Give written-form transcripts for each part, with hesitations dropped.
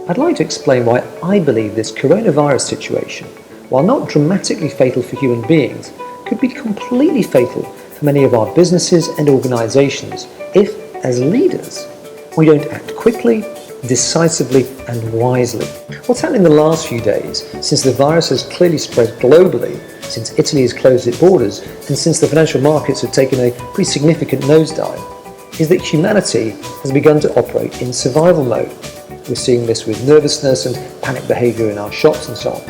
I'd like to explain why I believe this coronavirus situation, while not dramatically fatal for human beings, could be completely fatal for many of our businesses and organizations if, as leaders, we don't act quickly, decisively and wisely. What's happened in the last few days, since the virus has clearly spread globally, since Italy has closed its borders, and since the financial markets have taken a pretty significant nosedive, is that humanity has begun to operate in survival mode. We're seeing this with nervousness and panic behaviour in our shops and so on.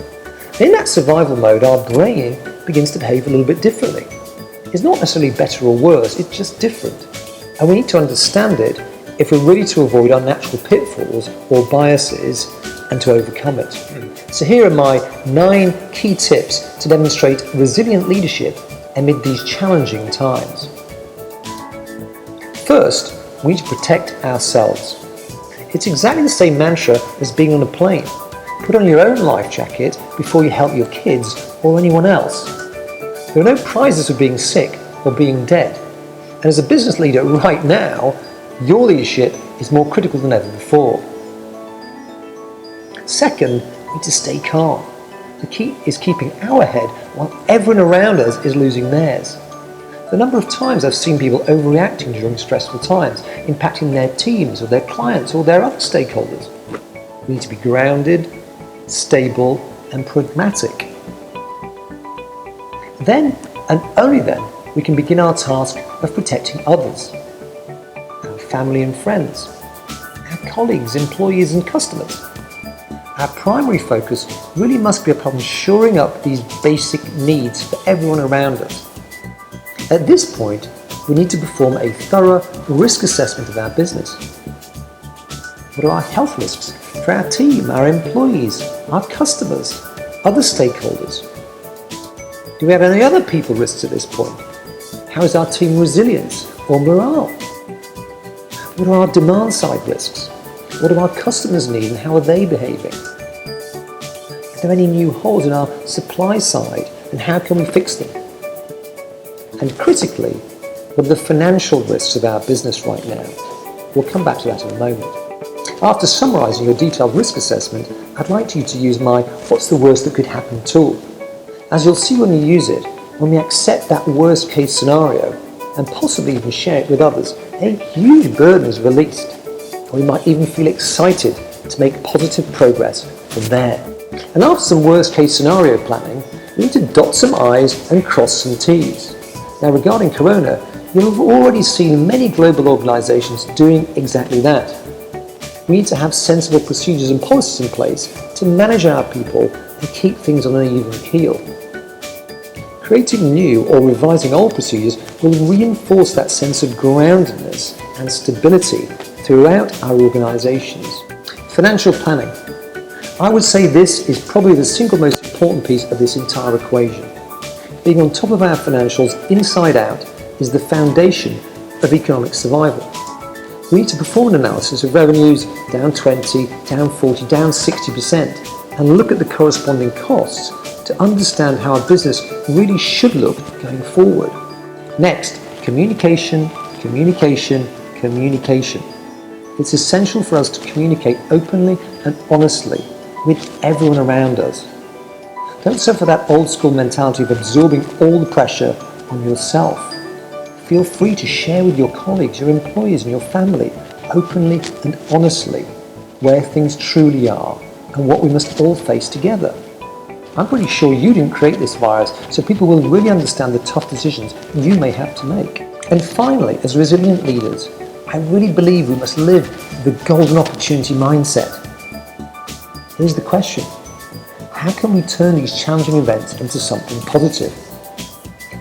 In that survival mode, our brain begins to behave a little bit differently. It's not necessarily better or worse, it's just different. And we need to understand it if we're ready to avoid our natural pitfalls or biases and to overcome it. So here are my 9 key tips to demonstrate resilient leadership amid these challenging times. First, we need to protect ourselves. It's exactly the same mantra as being on a plane. Put on your own life jacket before you help your kids or anyone else. There are no prizes for being sick or being dead. And as a business leader right now, your leadership is more critical than ever before. Second, we need to stay calm. The key is keeping our head while everyone around us is losing theirs. The number of times I've seen people overreacting during stressful times, impacting their teams or their clients or their other stakeholders. We need to be grounded, stable and pragmatic. Then, and only then, we can begin our task of protecting others, our family and friends, our colleagues, employees and customers. Our primary focus really must be upon shoring up these basic needs for everyone around us. At this point, we need to perform a thorough risk assessment of our business. What are our health risks for our team, our employees, our customers, other stakeholders? Do we have any other people risks at this point? How is our team resilience or morale? What are our demand side risks? What do our customers need and how are they behaving? Are there any new holes in our supply side and how can we fix them? And critically, what are the financial risks of our business right now? We'll come back to that in a moment. After summarising your detailed risk assessment, I'd like you to use my "What's the worst that could happen" tool. As you'll see when you use it, when we accept that worst case scenario and possibly even share it with others, a huge burden is released. And we might even feel excited to make positive progress from there. And after some worst case scenario planning, we need to dot some I's and cross some T's. Now regarding Corona, you'll have already seen many global organisations doing exactly that. We need to have sensible procedures and policies in place to manage our people and keep things on an even keel. Creating new or revising old procedures will reinforce that sense of groundedness and stability throughout our organisations. Financial planning. I would say this is probably the single most important piece of this entire equation. Being on top of our financials inside out is the foundation of economic survival. We need to perform an analysis of revenues down 20, down 40, down 60% and look at the corresponding costs to understand how our business really should look going forward. Next, communication, communication, communication. It's essential for us to communicate openly and honestly with everyone around us. Don't suffer that old school mentality of absorbing all the pressure on yourself. Feel free to share with your colleagues, your employees and your family openly and honestly where things truly are and what we must all face together. I'm pretty sure you didn't create this virus, so people will really understand the tough decisions you may have to make. And finally, as resilient leaders, I really believe we must live the golden opportunity mindset. Here's the question. How can we turn these challenging events into something positive?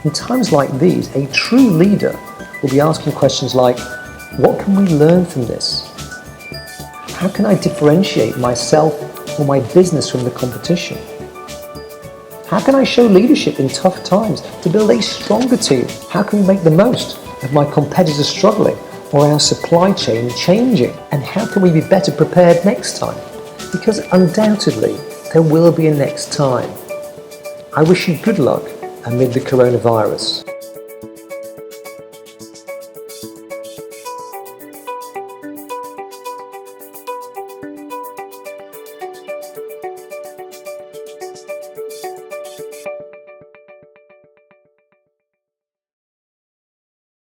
In times like these, a true leader will be asking questions like, what can we learn from this? How can I differentiate myself or my business from the competition? How can I show leadership in tough times to build a stronger team? How can we make the most of my competitors struggling or our supply chain changing? And how can we be better prepared next time? Because undoubtedly, there will be a next time. I wish you good luck amid the coronavirus.